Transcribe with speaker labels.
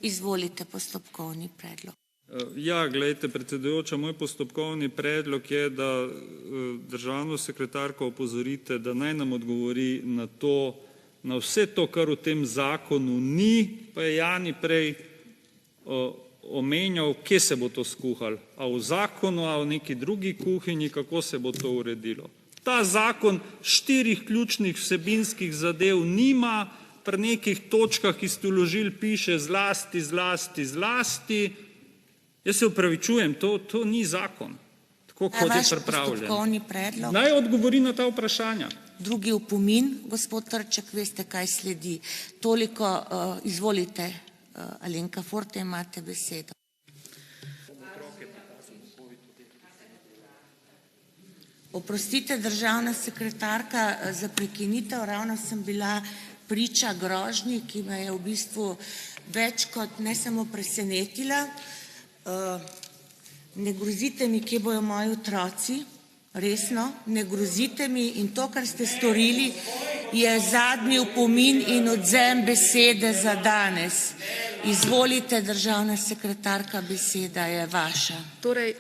Speaker 1: Izvolite postopkovni predlog.
Speaker 2: Ja, glejte, predsedujoča, moj postopkovni predlog je, da državno sekretarko opozorite, da naj nam odgovori na to, na vse to, kar v tem zakonu ni, pa je Jani prej omenjal, kje se bo to skuhalo. A v zakonu, a v neki drugi kuhinji, kako se bo to uredilo. Ta zakon 4 ključnih vsebinskih zadev nima, pri nekih točkah, ki ste vložili, piše zlasti, zlasti, zlasti. Jaz se opravičujem, to ni zakon, tako kot je pripravljen.
Speaker 1: Postopkovni predlog.
Speaker 2: Naj odgovori na ta vprašanja.
Speaker 1: Drugi opomin, gospod Trček, veste, kaj sledi. Toliko, izvolite, Alenka Forte, imate besedo. Oprostite, državna sekretarka, za prekinitev, ravno sem bila priča grožnji, ki me je v bistvu več kot ne samo presenetila. Ne grozite mi, kje bojo moji otroci, resno, ne grozite mi in to, kar ste storili, je zadnji opomin in odvzem besede za danes. Izvolite, državna sekretarka, beseda je vaša.
Speaker 3: Torej,